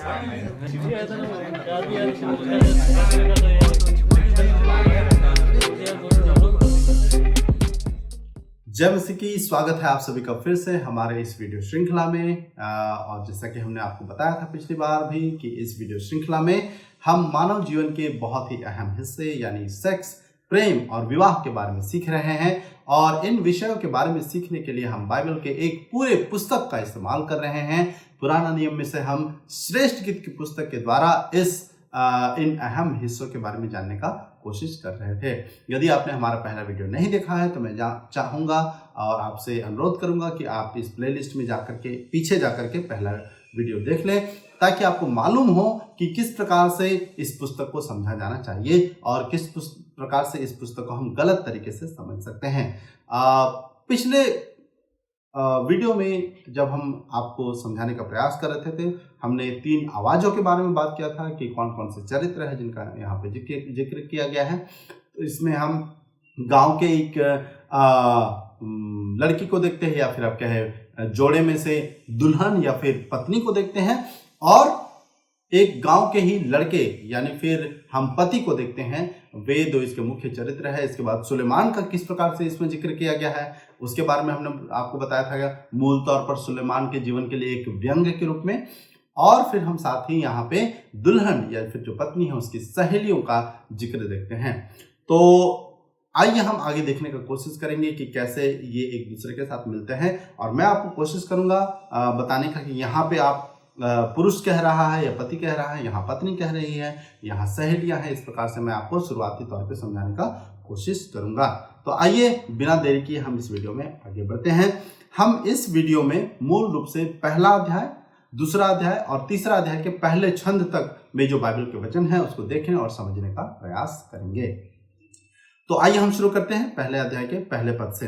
जय मसीह की। स्वागत है आप सभी का फिर से हमारे इस वीडियो श्रृंखला में। और जैसा कि हमने आपको बताया था पिछली बार भी कि इस वीडियो श्रृंखला में हम मानव जीवन के बहुत ही अहम हिस्से यानी सेक्स, प्रेम और विवाह के बारे में सीख रहे हैं। और इन विषयों के बारे में सीखने के लिए हम बाइबल के एक पूरे पुस्तक का इस्तेमाल कर रहे हैं। पुराना नियम में से हम श्रेष्ठ गीत की पुस्तक के द्वारा इन अहम हिस्सों के बारे में जानने का कोशिश कर रहे थे। यदि आपने हमारा पहला वीडियो नहीं देखा है तो मैं चाहूँगा और आपसे अनुरोध करूँगा कि आप इस प्लेलिस्ट में पीछे जाकर के पहला वीडियो देख लें, ताकि आपको मालूम हो कि किस प्रकार से इस पुस्तक को समझा जाना चाहिए और किस प्रकार से इस पुस्तक को हम गलत तरीके से समझ सकते हैं। पिछले वीडियो में जब हम आपको समझाने का प्रयास कर रहे थे, हमने 3 आवाज़ों के बारे में बात किया था कि कौन कौन से चरित्र है जिनका यहाँ पे जिक्र किया गया है। तो इसमें हम गांव के एक लड़की को देखते हैं, या फिर आप कहें जोड़े में से दुल्हन या फिर पत्नी को देखते हैं, और एक गांव के ही लड़के यानी फिर हम पति को देखते हैं। वे 2 इसके मुख्य चरित्र है। इसके बाद सुलेमान का किस प्रकार से इसमें जिक्र किया गया है उसके बारे में हमने आपको बताया था, मूल तौर पर सुलेमान के जीवन के लिए एक व्यंग्य के रूप में। और फिर हम साथ ही यहाँ पे दुल्हन या फिर जो पत्नी है उसकी सहेलियों का जिक्र देखते हैं। तो आइए हम आगे देखने का कोशिश करेंगे कि कैसे ये एक दूसरे के साथ मिलते हैं। और मैं आपको कोशिश करूंगा बताने का कि यहाँ पे आप पुरुष कह रहा है या पति कह रहा है, यहाँ पत्नी कह रही है, यहाँ सहेलियां हैं। इस प्रकार से मैं आपको शुरुआती तौर पे समझाने का कोशिश करूंगा। तो आइए बिना देरी किए हम इस वीडियो में आगे बढ़ते हैं। हम इस वीडियो में मूल रूप से पहला अध्याय, दूसरा अध्याय और तीसरा अध्याय के पहले छंद तक में जो बाइबल के वचन है उसको देखने और समझने का प्रयास करेंगे। तो आइए हम शुरू करते हैं पहले अध्याय के पहले पद से।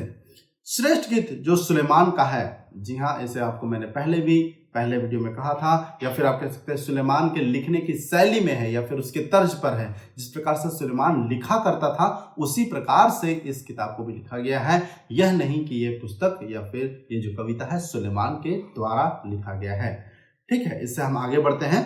श्रेष्ठ गीत जो सुलेमान का है, जी हाँ, इसे आपको मैंने पहले वीडियो में कहा था, या फिर आप कह सकते हैं सुलेमान के लिखने की शैली में है या फिर उसके तर्ज पर है। जिस प्रकार से सुलेमान लिखा करता था उसी प्रकार से इस किताब को भी लिखा गया है। यह नहीं कि यह पुस्तक या फिर ये जो कविता है सुलेमान के द्वारा लिखा गया है। ठीक है, इससे हम आगे बढ़ते हैं।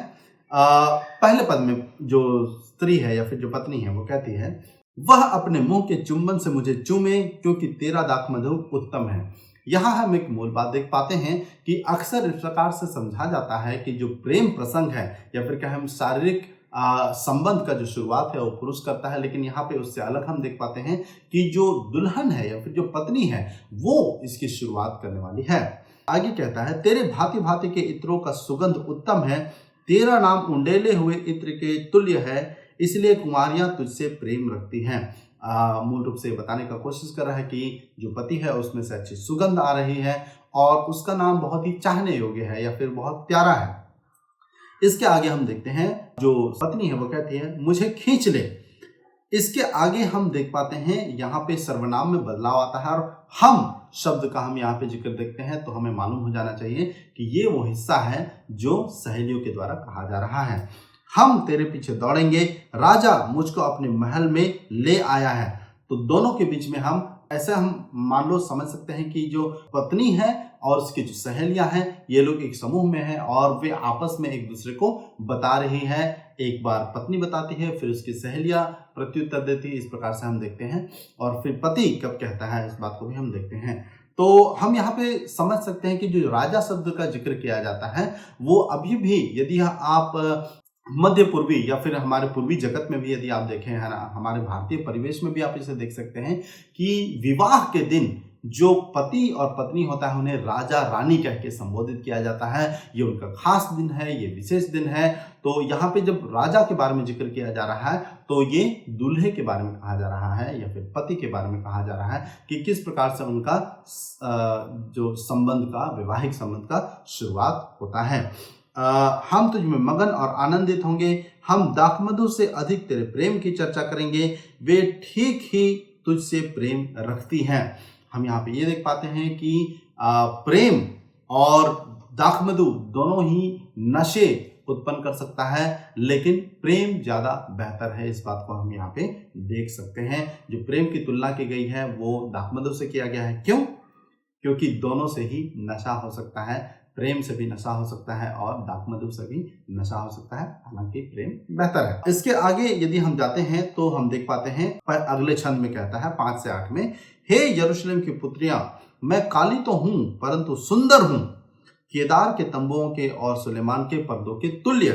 पहले पद में जो स्त्री है या फिर जो पत्नी है वो कहती है, वह अपने मुंह के चुंबन से मुझे चूमे क्योंकि तेरा दाखमधु उत्तम है। यहाँ हम एक मूल बात देख पाते हैं कि अक्सर इस प्रकार से समझा जाता है कि जो प्रेम प्रसंग है या फिर क्या हम शारीरिक संबंध का जो शुरुआत है वो पुरुष करता है, लेकिन यहाँ पे उससे अलग हम देख पाते हैं कि जो दुल्हन है या फिर जो पत्नी है वो इसकी शुरुआत करने वाली है। आगे कहता है, तेरे भांति भांति के इत्रों का सुगंध उत्तम है, तेरा नाम उंडेले हुए इत्र के तुल्य है, इसलिए कुमारियां तुझसे प्रेम रखती हैं। मूल रूप से बताने का कोशिश कर रहा है कि जो पति है उसमें से अच्छी सुगंध आ रही है और उसका नाम बहुत ही चाहने योग्य है या फिर बहुत प्यारा है। इसके आगे हम देखते हैं जो पत्नी है वो कहती है, मुझे खींच ले। इसके आगे हम देख पाते हैं यहाँ पे सर्वनाम में बदलाव आता है और हम शब्द का हम यहाँ पे जिक्र देखते हैं, तो हमें मालूम हो जाना चाहिए कि ये वो हिस्सा है जो सहेलियों के द्वारा कहा जा रहा है। हम तेरे पीछे दौड़ेंगे, राजा मुझको अपने महल में ले आया है। तो दोनों के बीच में हम मान लो समझ सकते हैं कि जो पत्नी है और उसकी जो सहेलियां हैं ये लोग एक समूह में हैं और वे आपस में एक दूसरे को बता रही हैं। एक बार पत्नी बताती है, फिर उसकी सहेलियां प्रत्युत्तर देती है। इस प्रकार से हम देखते हैं। और फिर पति कब कहता है इस बात को भी हम देखते हैं। तो हम यहाँ पे समझ सकते हैं कि जो राजा शब्द का जिक्र किया जाता है वो अभी भी, यदि आप मध्य पूर्वी या फिर हमारे पूर्वी जगत में भी यदि आप देखें, है ना, हमारे भारतीय परिवेश में भी आप इसे देख सकते हैं कि विवाह के दिन जो पति और पत्नी होता है उन्हें राजा रानी कह के संबोधित किया जाता है। ये उनका खास दिन है, ये विशेष दिन है। तो यहाँ पे जब राजा के बारे में जिक्र किया जा रहा है तो ये दूल्हे के बारे में कहा जा रहा है या फिर पति के बारे में कहा जा रहा है कि किस प्रकार से उनका जो संबंध का, वैवाहिक संबंध का शुरुआत होता है। हम तुझ में मगन और आनंदित होंगे, हम दाखमधु से अधिक तेरे प्रेम की चर्चा करेंगे, वे ठीक ही तुझसे प्रेम रखती हैं। हम यहाँ पे ये देख पाते हैं कि प्रेम और दाखमधु दोनों ही नशे उत्पन्न कर सकता है, लेकिन प्रेम ज्यादा बेहतर है। इस बात को हम यहाँ पे देख सकते हैं। जो प्रेम की तुलना की गई है वो दाखमधु से किया गया है। क्यों? क्योंकि दोनों से ही नशा हो सकता है। प्रेम से भी नशा हो सकता है और दाक मधु से भी नशा हो सकता है, हालांकि प्रेम बेहतर है। इसके आगे यदि हम जाते हैं तो हम देख पाते हैं पर अगले छंद में कहता है 5 से 8 में, हे यरूशलेम की पुत्रियां, मैं काली तो हूं परंतु सुंदर हूं, केदार के तंबुओं के और सुलेमान के पर्दों के तुल्य।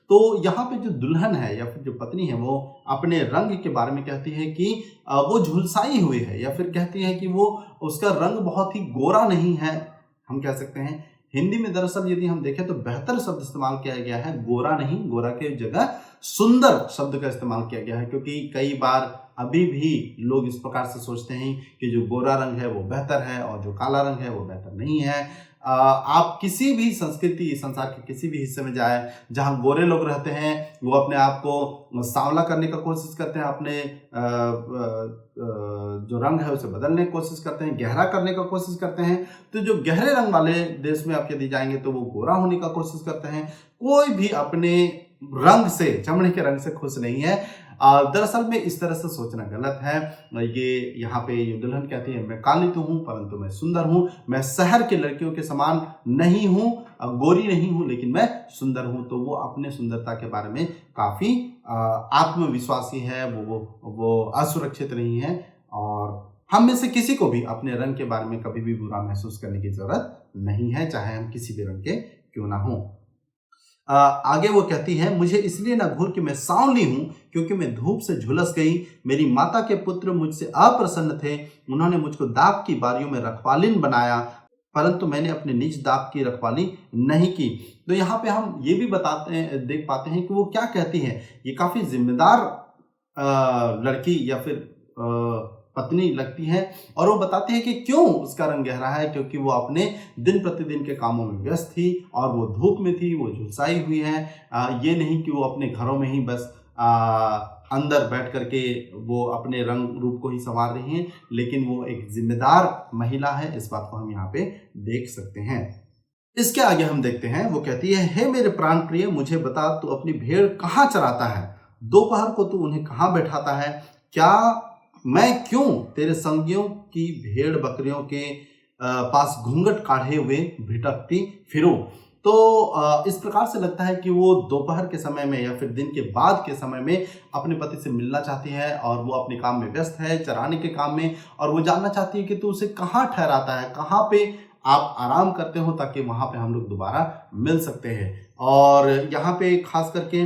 तो यहाँ पे जो दुल्हन है या फिर जो पत्नी है वो अपने रंग के बारे में कहती है कि वो झुलसाई हुई है, या फिर कहती है कि वो उसका रंग बहुत ही गोरा नहीं है। हम कह सकते हैं हिंदी में दरअसल यदि हम देखें तो बेहतर शब्द इस्तेमाल किया गया है, गोरा नहीं, गोरा के जगह सुंदर शब्द का इस्तेमाल किया गया है, क्योंकि कई बार अभी भी लोग इस प्रकार से सोचते हैं कि जो गोरा रंग है वो बेहतर है और जो काला रंग है वो बेहतर नहीं है। आप किसी भी संस्कृति, संसार के किसी भी हिस्से में जाए जहाँ गोरे लोग रहते हैं, वो अपने आप को सांवला करने का कोशिश करते हैं, अपने जो रंग है उसे बदलने की कोशिश करते हैं, गहरा करने का कोशिश करते हैं। तो जो गहरे रंग वाले देश में आप यदि जाएंगे तो वो गोरा होने का कोशिश करते हैं। कोई भी अपने रंग से, चमड़े के रंग से खुश नहीं है। दरअसल में इस तरह से सोचना गलत है। ये यहाँ पे ये दुल्हन कहती है, मैं काली तो हूँ परंतु मैं सुंदर हूँ, मैं शहर के लड़कियों के समान नहीं हूँ, गोरी नहीं हूँ, लेकिन मैं सुंदर हूँ। तो वो अपने सुंदरता के बारे में काफी आत्मविश्वासी है, वो असुरक्षित नहीं है। और हम में से किसी को भी अपने रंग के बारे में कभी भी बुरा महसूस करने की जरूरत नहीं है, चाहे हम किसी भी रंग के क्यों ना हों। आगे वो कहती है, मुझे इसलिए ना घूर कि मैं सांवली हूं, क्योंकि मैं धूप से झुलस गई। मेरी माता के पुत्र मुझसे अप्रसन्न थे, उन्होंने मुझको दाख की बारियों में रखवालिन बनाया, परंतु मैंने अपने निज दाख की रखवाली नहीं की। तो यहाँ पे हम ये भी देख पाते हैं कि वो क्या कहती है। ये काफी जिम्मेदार लड़की या फिर पत्नी लगती है, और वो बताती है कि क्यों उसका रंग गहरा है, क्योंकि वो अपने दिन प्रतिदिन के कामों में व्यस्त थी और वो धूप में थी, वो झुलसाई हुई है। ये नहीं कि वो अपने घरों में ही बस अंदर बैठ करके वो अपने रंग रूप को ही संवार रही हैं, लेकिन वो एक जिम्मेदार महिला है। इस बात को हम यहाँ पे देख सकते हैं। इसके आगे हम देखते हैं, वो कहती है, हे मेरे प्राण प्रिय, मुझे बता तू अपनी भेड़ कहाँ चराता है, दोपहर को तू उन्हें कहाँ बैठाता है, क्या मैं क्यों तेरे संगियों की भेड़ बकरियों के पास घूंघट काढ़े हुए भिटकती फिरूं। तो इस प्रकार से लगता है कि वो दोपहर के समय में या फिर दिन के बाद के समय में अपने पति से मिलना चाहती है, और वो अपने काम में व्यस्त है, चराने के काम में, और वो जानना चाहती है कि तू उसे कहाँ ठहराता है, कहाँ पे आप आराम करते हो, ताकि वहाँ पे हम लोग दोबारा मिल सकते हैं। और यहाँ पे खास करके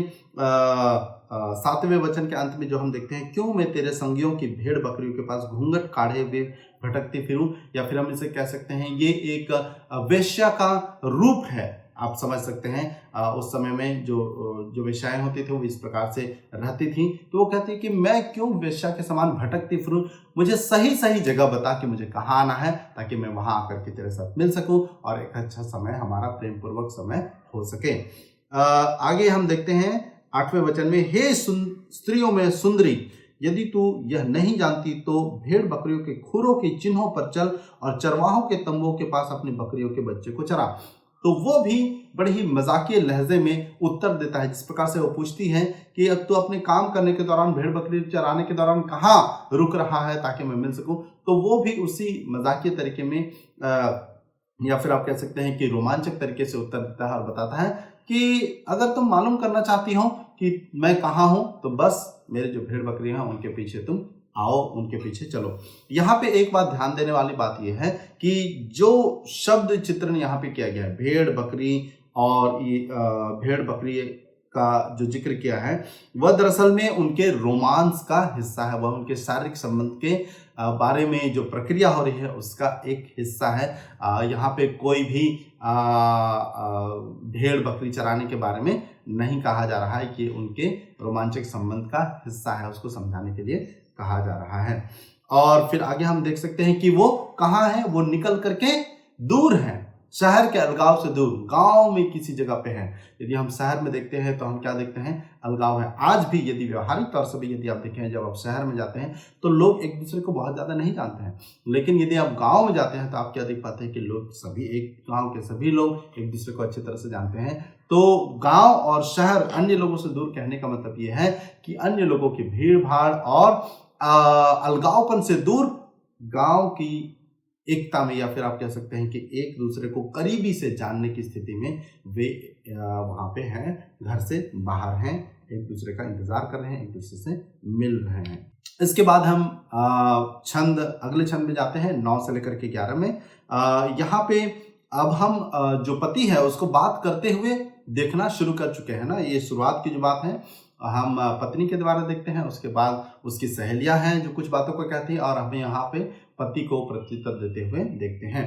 7वें वचन के अंत में जो हम देखते हैं, क्यों मैं तेरे संगियों की भेड़ बकरियों के पास घूंघट काढ़े हुए भटकती फिरूं, या फिर हम इसे कह सकते हैं ये एक वेश्या का रूप है। आप समझ सकते हैं उस समय में जो वेश्याएं होती थी वो इस प्रकार से रहती थी। तो वो कहती है कि मैं क्यों वेश्या के समान भटकती फिरूं, मुझे सही सही जगह बता कि मुझे कहाँ आना है, ताकि मैं वहां आकर के तेरे साथ मिल सकूं और एक अच्छा समय, हमारा प्रेम पूर्वक समय हो सके। आगे हम देखते हैं 8वें वचन में, हे स्त्रियों में सुंदरी, यदि तू यह नहीं जानती तो भेड़ बकरियों के खुरों के चिन्हों पर चल और चरवाहों के तंबुओं के पास अपनी बकरियों के बच्चे को चरा। तो वो भी बड़े ही मजाकिया लहजे में उत्तर देता है, जिस प्रकार से वो पूछती है कि अब तू अपने काम करने के दौरान, भेड़ बकरी चराने के दौरान कहाँ रुक रहा है ताकि मैं मिल सकूं। तो वो भी उसी मजाकिया तरीके में या फिर आप कह सकते हैं कि रोमांचक तरीके से उत्तर देता है और बताता है कि अगर तुम मालूम करना चाहती हो कि मैं कहाँ हूं, तो बस मेरे जो भेड़ बकरी हैं उनके पीछे तुम आओ, उनके पीछे चलो। यहाँ पे एक बात ध्यान देने वाली बात यह है कि जो शब्द चित्रण यहाँ पे किया गया है, भेड़ बकरी और ये भेड़ बकरी का जो जिक्र किया है, वह दरअसल में उनके रोमांस का हिस्सा है, वह उनके शारीरिक संबंध के बारे में जो प्रक्रिया हो रही है उसका एक हिस्सा है। यहाँ पे कोई भी भेड़ बकरी चराने के बारे में नहीं कहा जा रहा है कि उनके रोमांचक संबंध का हिस्सा है, उसको समझाने के लिए कहा जा रहा है। और फिर आगे हम देख सकते हैं कि वो कहाँ है, वो निकल करके दूर है, शहर के अलगाव से दूर, गांव में किसी जगह पे है। यदि हम शहर में देखते हैं तो हम क्या देखते हैं, अलगाव है। आज भी यदि व्यवहारिक तौर से भी यदि आप देखें, जब आप शहर में जाते हैं तो लोग एक दूसरे को बहुत ज़्यादा नहीं जानते हैं, लेकिन यदि आप गांव में जाते हैं तो आप क्या देख पाते हैं कि लोग सभी, एक गांव के सभी लोग एक दूसरे को अच्छी तरह से जानते हैं। तो गांव और शहर अन्य लोगों से दूर कहने का मतलब ये है कि अन्य लोगों की भीड़ भाड़ और अलगावपन से दूर गांव की एकता में, या फिर आप कह सकते हैं कि एक दूसरे को करीबी से जानने की स्थिति में वे वहाँ पे हैं, घर से बाहर हैं, एक दूसरे का इंतजार कर रहे हैं, एक दूसरे से मिल रहे हैं। इसके बाद हम अगले छंद में जाते हैं 9 से लेकर के 11 में। यहाँ पे अब हम जो पति है उसको बात करते हुए देखना शुरू कर चुके हैं ना। ये शुरुआत की जो बात है हम पत्नी के द्वारा देखते हैं, उसके बाद उसकी सहेलियां हैं जो कुछ बातों को कहती है, और हमें यहाँ पे पति को प्रत्युत्तर देते हुए देखते हैं।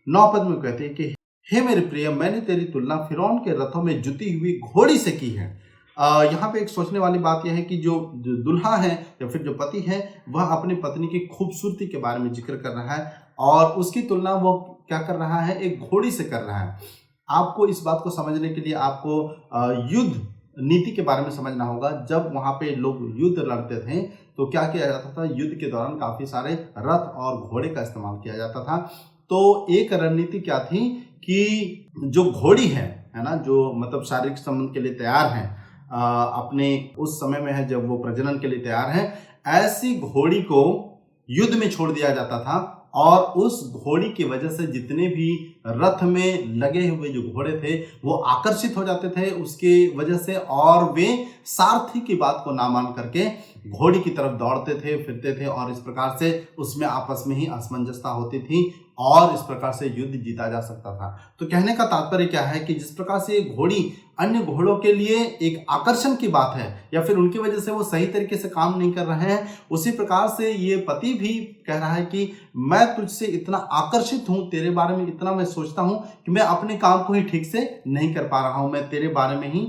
9 पद में कहते हैं कि हे मेरे प्रिय, मैंने तेरी तुलना फिरौन के रथों में जुती हुई घोड़ी से की है। यहाँ पे एक सोचने वाली बात यह है कि जो दुल्हा है या फिर जो पति है वह अपनी पत्नी की खूबसूरती के बारे में जिक्र कर रहा है, और उसकी तुलना वो क्या कर रहा है, एक घोड़ी से कर रहा है। आपको इस बात को समझने के लिए आपको युद्ध नीति के बारे में समझना होगा। जब वहाँ पे लोग युद्ध लड़ते थे तो क्या किया जाता था, युद्ध के दौरान काफ़ी सारे रथ और घोड़े का इस्तेमाल किया जाता था। तो एक रणनीति क्या थी कि जो घोड़ी है ना, जो मतलब शारीरिक संबंध के लिए तैयार है, अपने उस समय में है जब वो प्रजनन के लिए तैयार है, ऐसी घोड़ी को युद्ध में छोड़ दिया जाता था, और उस घोड़ी की वजह से जितने भी रथ में लगे हुए जो घोड़े थे वो आकर्षित हो जाते थे उसके वजह से, और वे सारथी की बात को ना मान करके घोड़ी की तरफ दौड़ते थे, फिरते थे, और इस प्रकार से उसमें आपस में ही असमंजसता होती थी, और इस प्रकार से युद्ध जीता जा सकता था। तो कहने का तात्पर्य क्या है कि जिस प्रकार से घोड़ी अन्य घोड़ों के लिए एक आकर्षण की बात है, या फिर उनकी वजह से वो सही तरीके से काम नहीं कर रहे हैं, उसी प्रकार से ये पति भी कह रहा है कि मैं तुझसे इतना आकर्षित हूँ, तेरे बारे में इतना मैं सोचता हूँ कि मैं अपने काम को ही ठीक से नहीं कर पा रहा हूँ, मैं तेरे बारे में ही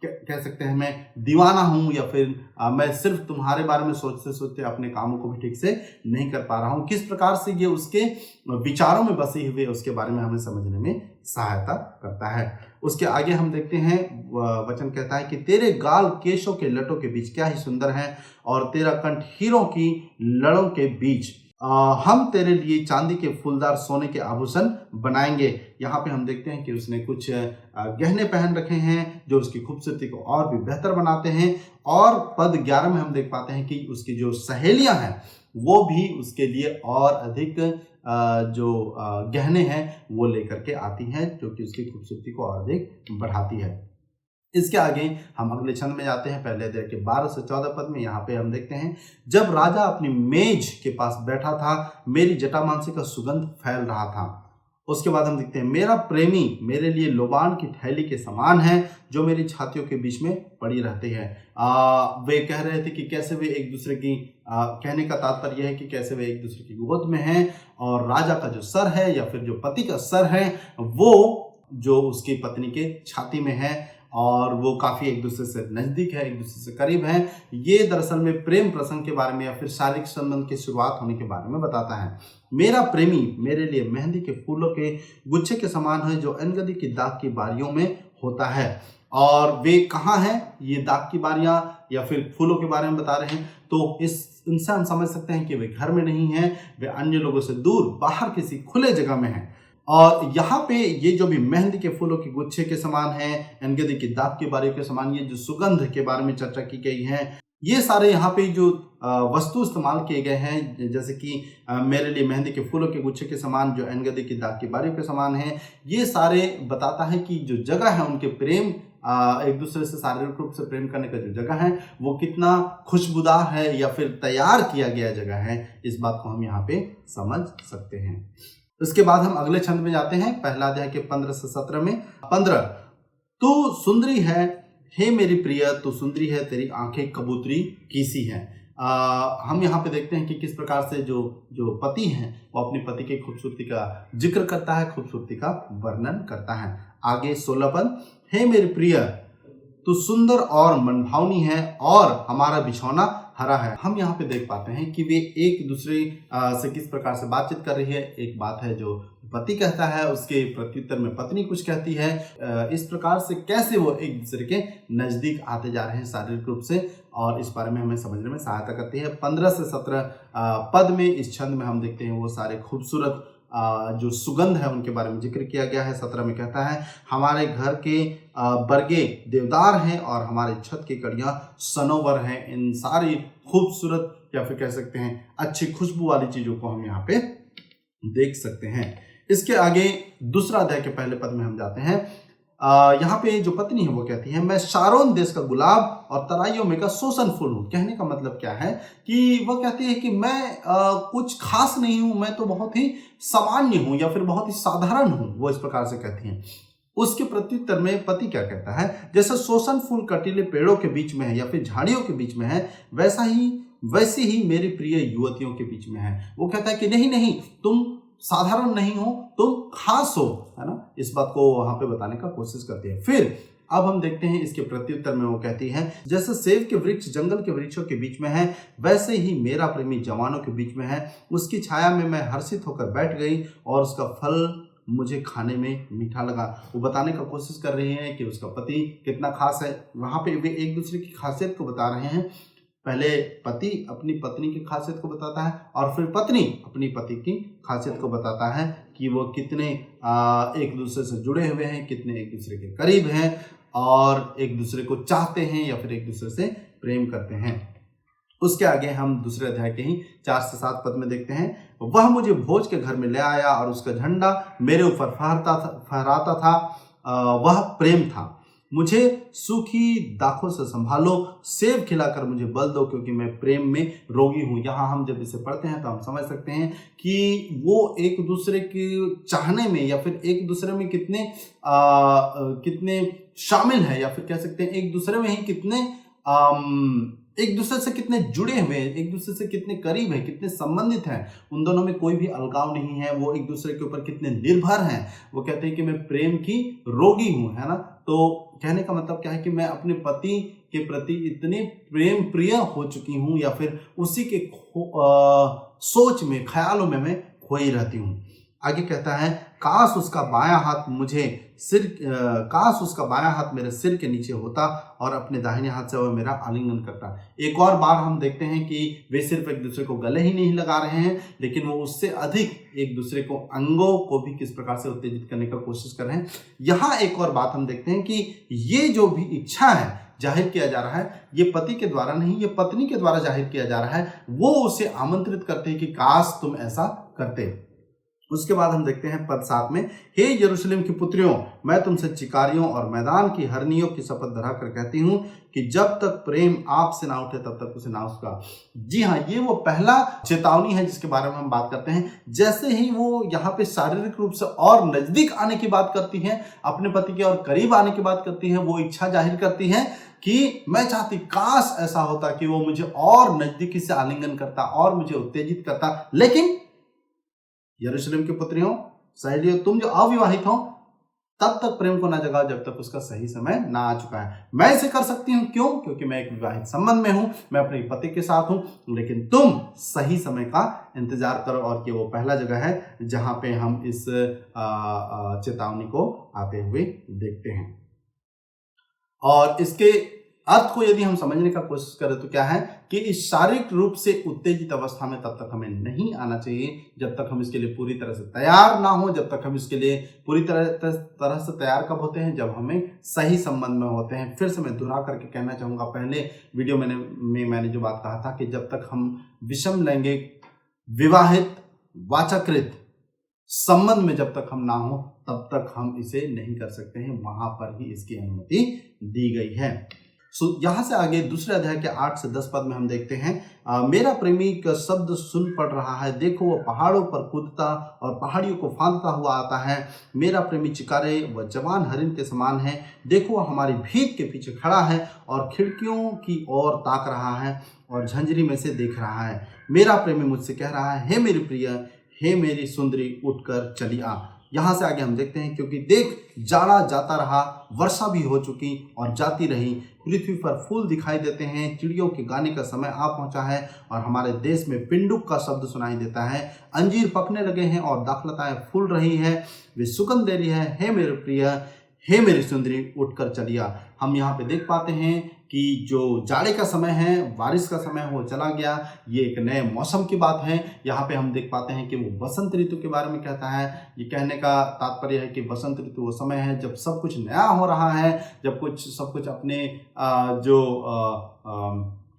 कह सकते हैं मैं दीवाना हूँ, या फिर मैं सिर्फ तुम्हारे बारे में सोचते सोचते अपने कामों को भी ठीक से नहीं कर पा रहा हूँ। किस प्रकार से ये उसके विचारों में बसे हुए उसके बारे में हमें समझने में सहायता करता है। उसके आगे हम देखते हैं, वचन कहता है कि तेरे गाल केशों के लटों के बीच क्या ही सुंदर है, और तेरा कंठ हीरों की लड़ों के बीच। हम तेरे लिए चांदी के फूलदार सोने के आभूषण बनाएंगे। यहाँ पे हम देखते हैं कि उसने कुछ गहने पहन रखे हैं जो उसकी खूबसूरती को और भी बेहतर बनाते हैं। और पद 11 में हम देख पाते हैं कि उसकी जो सहेलियां हैं वो भी उसके लिए और अधिक जो गहने हैं वो लेकर के आती हैं, जो कि उसकी खूबसूरती को और अधिक बढ़ाती है। इसके आगे हम अगले छंद में जाते हैं, पहले अध्याय के 12 से 14 पद में। यहाँ पे हम देखते हैं, जब राजा अपनी मेज के पास बैठा था, मेरी जटामांसी का सुगंध फैल रहा था। उसके बाद हम देखते हैं, मेरा प्रेमी मेरे लिए लोबान की थैली के समान है, जो मेरी छातियों के बीच में पड़ी रहती है। वे कह रहे थे कि कैसे वे एक दूसरे की कहने का तात्पर्य यह है कि कैसे वे एक दूसरे की गोद में हैं, और राजा का जो सर है या फिर जो पति का सर है वो जो उसकी पत्नी के छाती में है, और वो काफ़ी एक दूसरे से नज़दीक है, एक दूसरे से करीब है। ये दरअसल में प्रेम प्रसंग के बारे में या फिर शारीरिक संबंध की शुरुआत होने के बारे में बताता है। मेरा प्रेमी मेरे लिए मेहंदी के फूलों के गुच्छे के समान है, जो अनगदी की दाग की बारियों में होता है। और वे कहाँ हैं, ये दाग की बारियां या फिर फूलों के बारे में बता रहे हैं, तो इनसे हम समझ सकते हैं कि वे घर में नहीं हैं, वे अन्य लोगों से दूर बाहर किसी खुले जगह में हैं। और यहाँ पे ये जो भी मेहंदी के फूलों के गुच्छे के समान है, अनगदी की दाग की बारियों के समान, ये जो सुगंध के बारे में चर्चा की गई है, ये सारे यहाँ पे जो वस्तु इस्तेमाल किए गए हैं, जैसे कि मेरे लिए मेहंदी के फूलों के गुच्छे के समान, जो अनगदी की दाग की बारियों के समान है, ये सारे बताता है कि जो जगह है उनके प्रेम, एक दूसरे से शारीरिक रूप से प्रेम करने का जो जगह है वो कितना खुशबूदार है या फिर तैयार किया गया जगह है, इस बात को हम यहाँ पे समझ सकते हैं। उसके बाद हम अगले छंद में जाते हैं, पहला अध्याय के 15 से 17 में। 15, तू सुंदरी है हे मेरी प्रिय, तू सुंदरी है, तेरी आंखें कबूतरी की सी हैं। हम यहाँ पे देखते हैं कि किस प्रकार से जो पति हैं वो अपनी पति की खूबसूरती का जिक्र करता है, खूबसूरती का वर्णन करता है। आगे 16 पद, हे मेरी प्रिय तू सुंदर और मनभावनी है, और हमारा बिछौना हरा है। हम यहाँ पे देख पाते हैं कि वे एक दूसरे से किस प्रकार से बातचीत कर रही है। एक बात है जो पति कहता है, उसके प्रत्युत्तर में पत्नी कुछ कहती है। इस प्रकार से कैसे वो एक दूसरे के नज़दीक आते जा रहे हैं शारीरिक रूप से, और इस बारे में हमें समझने में सहायता करती है। 15 से 17 पद में इस छंद में हम देखते हैं वो सारे खूबसूरत जो सुगंध है उनके बारे में जिक्र किया गया है। 17 में कहता है, हमारे घर के बरगे देवदार हैं और हमारे छत की कड़ियाँ सनोवर हैं। इन सारी खूबसूरत या फिर कह सकते हैं अच्छी खुशबू वाली चीज़ों को हम यहाँ पे देख सकते हैं। इसके आगे दूसरा अध्याय के पहले पद में हम जाते हैं। यहाँ पे जो पत्नी है वो कहती है, मैं शारोन देश का गुलाब और तराइयों में का सोसन फूल हूँ। कहने का मतलब क्या है कि वह कहती है कि मैं कुछ खास नहीं हूँ, मैं तो बहुत ही सामान्य हूँ या फिर बहुत ही साधारण हूँ, वो इस प्रकार से कहती हैं। उसके प्रत्युत्तर में पति क्या कहता है, जैसे सोसन फूल कटीले पेड़ों के बीच में है या फिर झाड़ियों के बीच में है, वैसे ही मेरी प्रिय युवतियों के बीच में है। वो कहता है कि नहीं नहीं, तुम साधारण नहीं हो, तुम खास हो, है ना। इस बात को वहां पे बताने का कोशिश करती है। फिर अब हम देखते हैं इसके प्रत्युत्तर में वो कहती है, जैसे सेब के वृक्ष जंगल के वृक्षों के बीच में है, वैसे ही मेरा प्रेमी जवानों के बीच में है। उसकी छाया में मैं हर्षित होकर बैठ गई और उसका फल मुझे खाने में मीठा लगा। वो बताने का कोशिश कर रही है कि उसका पति कितना खास है। वहां पे वे एक दूसरे की खासियत को बता रहे हैं। पहले पति अपनी पत्नी की खासियत को बताता है और फिर पत्नी अपनी पति की खासियत को बताता है कि वो कितने एक दूसरे से जुड़े हुए हैं, कितने एक दूसरे के करीब हैं और एक दूसरे को चाहते हैं या फिर एक दूसरे से प्रेम करते हैं। उसके आगे हम दूसरे अध्याय के ही 4 से 7 पद में देखते हैं, वह मुझे भोज के घर में ले आया और उसका झंडा मेरे ऊपर फहराता था, वह प्रेम था। मुझे सूखी दाखों से संभालो, सेब खिलाकर मुझे बल दो, क्योंकि मैं प्रेम में रोगी हूँ। यहाँ हम जब इसे पढ़ते हैं तो हम समझ सकते हैं कि वो एक दूसरे के चाहने में या फिर एक दूसरे में कितने शामिल है, या फिर कह सकते हैं एक दूसरे में ही कितने एक दूसरे से कितने जुड़े हुए हैं, एक दूसरे से कितने करीब है, कितने संबंधित हैं। उन दोनों में कोई भी अलगाव नहीं है, वो एक दूसरे के ऊपर कितने निर्भर हैं। वो कहते हैं कि मैं प्रेम की रोगी हूँ, है ना। तो कहने का मतलब क्या है कि मैं अपने पति के प्रति इतनी प्रेम प्रिय हो चुकी हूँ या फिर उसी के सोच में, ख्यालों में मैं खोई रहती हूँ। आगे कहता है, काश उसका बायां हाथ मेरे सिर के नीचे होता और अपने दाहिने हाथ से वह मेरा आलिंगन करता। एक और बार हम देखते हैं कि वे सिर्फ एक दूसरे को गले ही नहीं लगा रहे हैं, लेकिन वो उससे अधिक एक दूसरे को अंगों को भी किस प्रकार से उत्तेजित करने का कोशिश कर रहे हैं। यहाँ एक और बात हम देखते हैं कि ये जो भी इच्छा है जाहिर किया जा रहा है, ये पति के द्वारा नहीं, ये पत्नी के द्वारा जाहिर किया जा रहा है। वो उसे आमंत्रित करते हैं कि काश तुम ऐसा करते। उसके बाद हम देखते हैं पद 7 में, हे यरूशलेम की पुत्रियों, मैं तुमसे चिकारियों और मैदान की हरनियों की शपथ धराकर कहती हूँ कि जब तक प्रेम आपसे ना उठे तब तक उसे ना उसका। जी हाँ, ये वो पहला चेतावनी है जिसके बारे में हम बात करते हैं। जैसे ही वो यहाँ पे शारीरिक रूप से और नजदीक आने की बात करती है, अपने पति के और करीब आने की बात करती है, वो इच्छा जाहिर करती है कि मैं चाहती काश ऐसा होता कि वो मुझे और नजदीकी से आलिंगन करता और मुझे उत्तेजित करता। लेकिन यरूशलेम की पुत्रियों, सहेलियों, तुम जो अविवाहित हो तब तक प्रेम को ना जगाओ जब तक उसका सही समय ना आ चुका है। मैं इसे कर सकती हूँ, क्यों? क्योंकि मैं एक विवाहित संबंध में हूं, मैं अपने पति के साथ हूं। लेकिन तुम सही समय का इंतजार करो। और ये वो पहला जगह है जहां पे हम इस चेतावनी को आते हुए देखते हैं। और इसके अर्थ को यदि हम समझने का कोशिश करें तो क्या है कि इस शारीरिक रूप से उत्तेजित अवस्था में तब तक हमें नहीं आना चाहिए जब तक हम इसके लिए पूरी तरह से तैयार ना हो। जब तक हम इसके लिए पूरी तरह से तैयार कब होते हैं? जब हमें सही संबंध में होते हैं। फिर से मैं दोहरा करके कहना चाहूँगा, पहले वीडियो में मैंने जो बात कहा था कि जब तक हम विषम लैंगिक विवाहित वाचाकृत संबंध में जब तक हम ना हो तब तक हम इसे नहीं कर सकते हैं। वहां पर ही इसकी अनुमति दी गई है। यहाँ से आगे दूसरे अध्याय के 8 से 10 पद में हम देखते हैं, मेरा प्रेमी का शब्द सुन पड़ रहा है, देखो वह पहाड़ों पर कूदता और पहाड़ियों को फांदता हुआ आता है। मेरा प्रेमी चिकारे व जवान हरिन के समान है, देखो वह हमारी भीत के पीछे खड़ा है और खिड़कियों की ओर ताक रहा है और झंझरी में से देख रहा है। मेरा प्रेमी मुझसे कह रहा है, हे मेरी प्रिय, हे मेरी सुंदरी, उठकर चली आ। यहाँ से आगे हम देखते हैं, क्योंकि देख जाड़ा जाता रहा, वर्षा भी हो चुकी और जाती रही, पृथ्वी पर फूल दिखाई देते हैं, चिड़ियों के गाने का समय आ पहुंचा है और हमारे देश में पिंडुक का शब्द सुनाई देता है। अंजीर पकने लगे हैं और दाखलताएं फूल रही है, वे सुगंध दे रही है। हे मेरे प्रिय, हे मेरी सुंदरी, उठकर चलिया। हम यहाँ पे देख पाते हैं कि जो जाड़े का समय है, बारिश का समय वो चला गया, ये एक नए मौसम की बात है। यहाँ पे हम देख पाते हैं कि वो बसंत ऋतु के बारे में कहता है। ये कहने का तात्पर्य है कि बसंत ऋतु वो समय है जब सब कुछ नया हो रहा है, जब सब कुछ अपने जो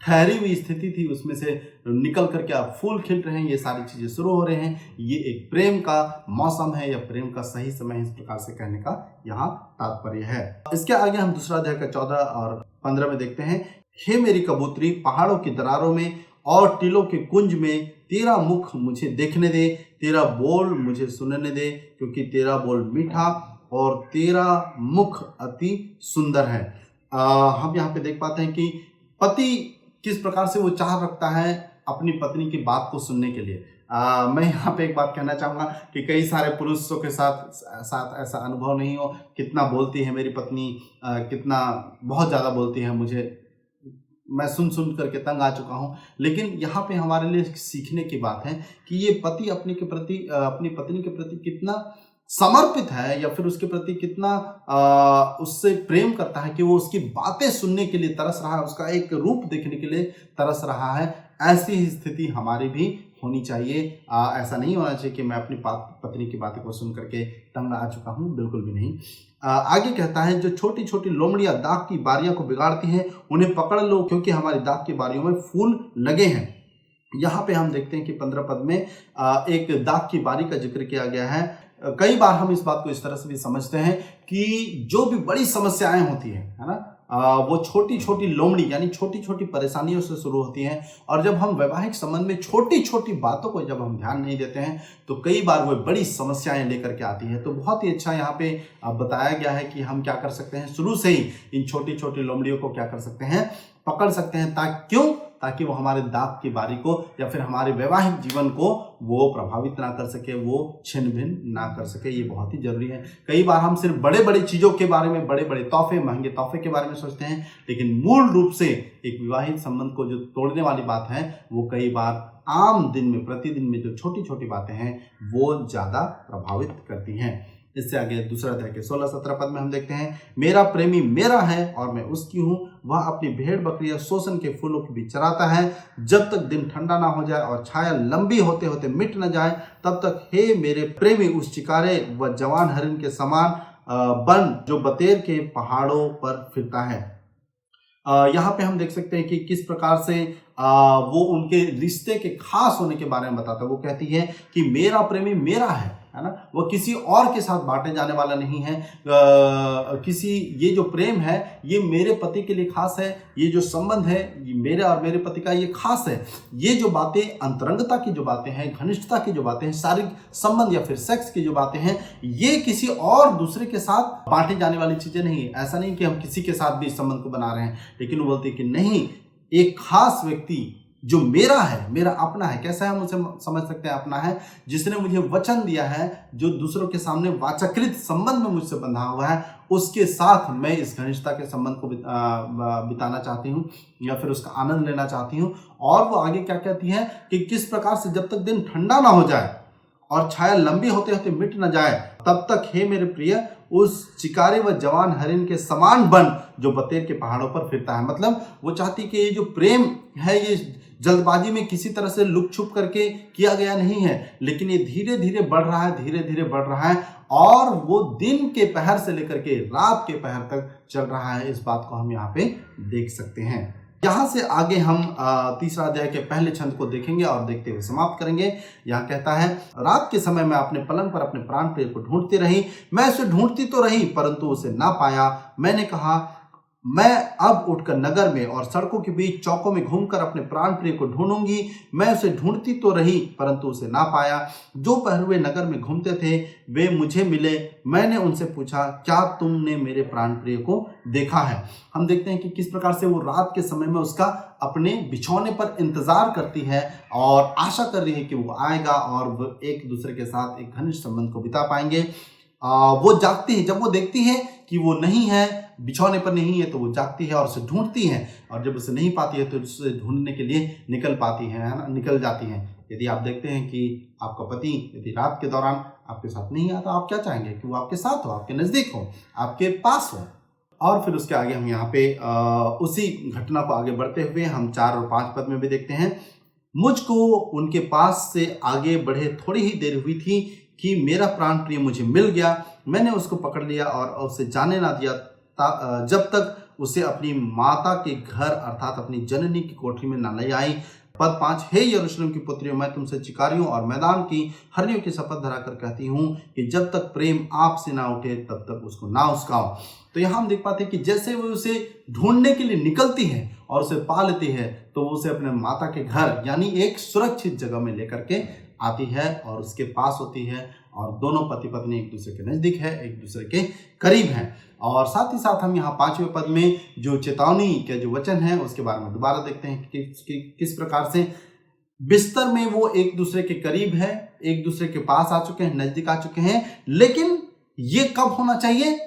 ठहरी हुई स्थिति थी उसमें से निकल करके अब फूल खिल रहे हैं, ये सारी चीजें शुरू हो रहे हैं। ये एक प्रेम का मौसम है या प्रेम का सही समय है, इस प्रकार से कहने का यहाँ तात्पर्य है। इसके आगे हम दूसरा अध्याय का 14 और 15 में देखते हैं। हे मेरी कबूतरी, पहाड़ों की दरारों में और टीलों के कुंज में तेरा मुख मुझे देखने दे, तेरा बोल मुझे सुनने दे, क्योंकि तेरा बोल मीठा और तेरा मुख अति सुंदर है। हम यहाँ पे देख पाते हैं कि पति किस प्रकार से वो चाह रखता है अपनी पत्नी की बात को सुनने के लिए। मैं यहाँ पे एक बात कहना चाहूँगा कि कई सारे पुरुषों के साथ ऐसा अनुभव नहीं हो, कितना बोलती है मेरी पत्नी, कितना बहुत ज़्यादा बोलती है, मुझे मैं सुन करके तंग आ चुका हूँ। लेकिन यहाँ पे हमारे लिए सीखने की बात है कि ये पति अपनी पत्नी के प्रति कितना समर्पित है या फिर उसके प्रति कितना उससे प्रेम करता है कि वो उसकी बातें सुनने के लिए तरस रहा है, उसका एक रूप देखने के लिए तरस रहा है। ऐसी ही स्थिति हमारी भी होनी चाहिए। ऐसा नहीं होना चाहिए कि मैं अपनी पत्नी की बातें को सुन करके तंग आ चुका हूँ, बिल्कुल भी नहीं। आगे कहता है, जो छोटी छोटी लोमड़ियां दाग की बारियां को बिगाड़ती हैं उन्हें पकड़ लो, क्योंकि हमारी दाग की बारियों में फूल लगे हैं। यहाँ पे हम देखते हैं कि 15 पद में एक दाग की बारी का जिक्र किया गया है। कई बार हम इस बात को इस तरह से भी समझते हैं कि जो भी बड़ी समस्याएं होती है ना, वो छोटी छोटी लोमड़ी यानी छोटी छोटी परेशानियों से शुरू होती हैं। और जब हम वैवाहिक संबंध में छोटी छोटी बातों को जब हम ध्यान नहीं देते हैं तो कई बार वो बड़ी समस्याएं लेकर के आती है। तो बहुत ही अच्छा यहाँ पे बताया गया है कि हम क्या कर सकते हैं, शुरू से ही इन छोटी छोटी लोमड़ियों को क्या कर सकते हैं, पकड़ सकते हैं। ताकि वो हमारे दाग की बारी को या फिर हमारे वैवाहिक जीवन को वो प्रभावित ना कर सके, वो छिन्न भिन्न ना कर सके। ये बहुत ही जरूरी है। कई बार हम सिर्फ बड़े बड़े चीज़ों के बारे में, बड़े बड़े तोहफे, महंगे तोहफे के बारे में सोचते हैं, लेकिन मूल रूप से एक विवाहित संबंध को जो तोड़ने वाली बात है वो कई बार आम दिन में, प्रतिदिन में जो छोटी छोटी बातें हैं वो ज़्यादा प्रभावित करती हैं। इससे आगे दूसरा अध्याय के 16-17 पद में हम देखते हैं, मेरा प्रेमी मेरा है और मैं उसकी हूँ, वह अपनी भेड़ बकरियां शोषण के फूलों के बीच चराता है। जब तक दिन ठंडा ना हो जाए और छाया लंबी होते होते मिट न जाए, तब तक हे मेरे प्रेमी उस चिकारे व जवान हरिण के समान बन जो बतेर के पहाड़ों पर फिरता है। यहाँ पे हम देख सकते हैं कि किस प्रकार से वो उनके रिश्ते के खास होने के बारे में बताता है। वो कहती है कि मेरा प्रेमी मेरा है ना, वो किसी और के साथ बांटे जाने वाला नहीं है। ये जो प्रेम है ये मेरे पति के लिए खास है, ये जो संबंध है ये मेरे और मेरे पति का ये खास है। ये जो बातें अंतरंगता की जो बातें हैं, घनिष्ठता की जो बातें हैं, शारीरिक संबंध या फिर सेक्स की जो बातें हैं, ये किसी और दूसरे के साथ बांटे जाने वाली चीजें नहीं है। ऐसा नहीं कि हम किसी के साथ भी इस संबंध को बना रहे हैं, लेकिन वो बोलते हैं कि नहीं, एक खास व्यक्ति जो मेरा है, मेरा अपना है। कैसा है हम उसे समझ सकते हैं, अपना है जिसने मुझे वचन दिया है, जो दूसरों के सामने वाचाकृत संबंध में मुझसे बंधा हुआ है, उसके साथ मैं इस घनिष्ठता के संबंध को बिताना चाहती हूँ या फिर उसका आनंद लेना चाहती हूँ। और वो आगे क्या कहती है कि किस प्रकार से जब तक दिन ठंडा ना हो जाए और छाया लंबी होते होते मिट न जाए, तब तक हे मेरे प्रिय उस चिकारे व जवान हरिण के समान बन जो बतेर के पहाड़ों पर फिरता है। मतलब वो चाहती कि ये जो प्रेम है ये जल्दबाजी में किसी तरह से लुक छुप करके किया गया नहीं है, लेकिन ये धीरे धीरे बढ़ रहा है, धीरे धीरे बढ़ रहा है और वो दिन के पहर से लेकर के रात के पहर तक चल रहा है। इस बात को हम यहाँ पे देख सकते हैं। यहाँ से आगे हम तीसरा अध्याय के पहले छंद को देखेंगे और देखते हुए समाप्त करेंगे। यहाँ कहता है, रात के समय मैं अपने पलंग पर अपने प्राण प्रिय को ढूंढती रही, मैं उसे ढूंढती तो रही परंतु उसे ना पाया। मैंने कहा मैं अब उठकर नगर में और सड़कों के बीच चौकों में घूमकर अपने प्राण प्रिय को ढूंढूंगी। मैं उसे ढूंढती तो रही परंतु उसे ना पाया। जो पहरुए नगर में घूमते थे वे मुझे मिले। मैंने उनसे पूछा, क्या तुमने मेरे प्राण प्रिय को देखा है? हम देखते हैं कि किस प्रकार से वो रात के समय में उसका अपने बिछौने पर इंतजार करती है और आशा कर रही है कि वो आएगा और वो एक दूसरे के साथ एक घनिष्ठ संबंध को बिता पाएंगे। वो जागती है, जब वो देखती है कि वो नहीं है, बिछौने पर नहीं है, तो वो जागती है और उसे ढूंढती है और जब उसे नहीं पाती है तो उसे ढूंढने के लिए निकल पाती है ना, निकल जाती हैं। यदि आप देखते हैं कि आपका पति यदि रात के दौरान आपके साथ नहीं आता, आप क्या चाहेंगे कि वो आपके साथ हो, आपके नज़दीक हो, आपके पास हो। और फिर उसके आगे हम यहाँ पे उसी घटना को आगे बढ़ते हुए हम 4 और 5 पद में भी देखते हैं, मुझको उनके पास से आगे बढ़े थोड़ी ही देर हुई थी कि मेरा प्राण प्रिय मुझे मिल गया। मैंने उसको पकड़ लिया और उसे जाने ना दिया जब तक उसे अपनी माता के घर अर्थात अपनी जननी की कोठरी में न ले आई। पद 5, हे यरूशलेम की पुत्रियों, मैं तुमसे चिकारियों और मैदान की हरनियों की शपथ धराकर कहती हूँ कि जब तक प्रेम आपसे ना उठे तब तक उसको ना उस्काओ। तो यहाँ हम देख पाते हैं कि जैसे वो उसे ढूंढने के लिए निकलती है और उसे पा लेती है, तो वो उसे अपने माता के घर यानी एक सुरक्षित जगह में लेकर के आती है और उसके पास होती है, और दोनों पति पत्नी एक दूसरे के नजदीक है, एक दूसरे के करीब हैं। और साथ ही साथ हम यहाँ 5वें पद में जो चेतावनी के जो वचन है उसके बारे में दोबारा देखते हैं कि किस प्रकार से बिस्तर में वो एक दूसरे के करीब है, एक दूसरे के पास आ चुके हैं, नजदीक आ चुके हैं। लेकिन ये कब होना चाहिए?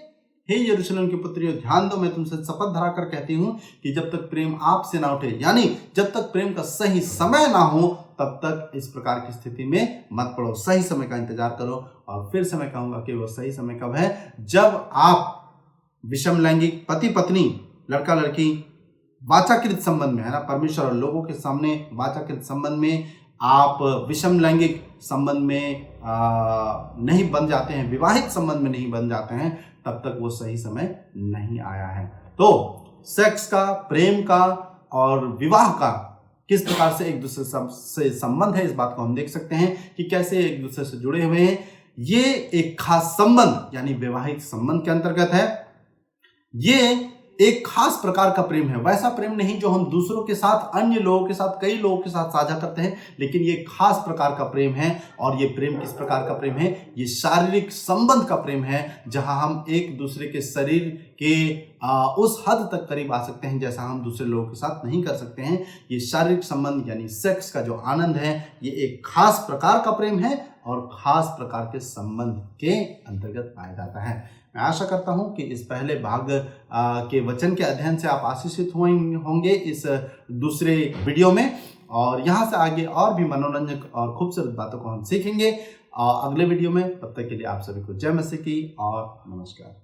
हे यरूशलेम की पुत्रियों, ध्यान दो, मैं तुमसे शपथ धराकर कहती हूँ कि जब तक प्रेम आपसे ना उठे, यानी जब तक प्रेम का सही समय ना हो तब तक इस प्रकार की स्थिति में मत पड़ो। सही समय का इंतजार करो। और फिर से मैं कहूंगा कि वो सही समय कब है? जब आप विषम लैंगिक पति पत्नी, लड़का लड़की वाचाकृत संबंध में, है ना, परमेश्वर और लोगों के सामने वाचाकृत संबंध में आप विषम लैंगिक संबंध में नहीं बन जाते हैं, विवाहित संबंध में नहीं बन जाते हैं, तब तक वो सही समय नहीं आया है। तो सेक्स का, प्रेम का और विवाह का किस प्रकार से एक दूसरे से संबंध है, इस बात को हम देख सकते हैं कि कैसे एक दूसरे से जुड़े हुए हैं। ये एक खास संबंध यानी वैवाहिक संबंध के अंतर्गत है। ये एक खास प्रकार का प्रेम है, वैसा प्रेम नहीं जो हम दूसरों के साथ, अन्य लोगों के साथ, कई लोगों के साथ साझा करते हैं, लेकिन ये खास प्रकार का प्रेम है। और ये प्रेम किस प्रकार का प्रेम है? ये शारीरिक संबंध का प्रेम है, जहां हम एक दूसरे के शरीर के उस हद तक करीब आ सकते हैं जैसा हम दूसरे लोगों के साथ नहीं कर सकते हैं। ये शारीरिक संबंध यानी सेक्स का जो आनंद है, ये एक खास प्रकार का प्रेम है और खास प्रकार के संबंध के अंतर्गत पाया जाता है। मैं आशा करता हूं कि इस पहले भाग के वचन के अध्ययन से आप आशीषित होंगे इस दूसरे वीडियो में, और यहाँ से आगे और भी मनोरंजक और खूबसूरत बातों को हम सीखेंगे अगले वीडियो में। तब तक के लिए आप सभी को जय मसीह की और नमस्कार।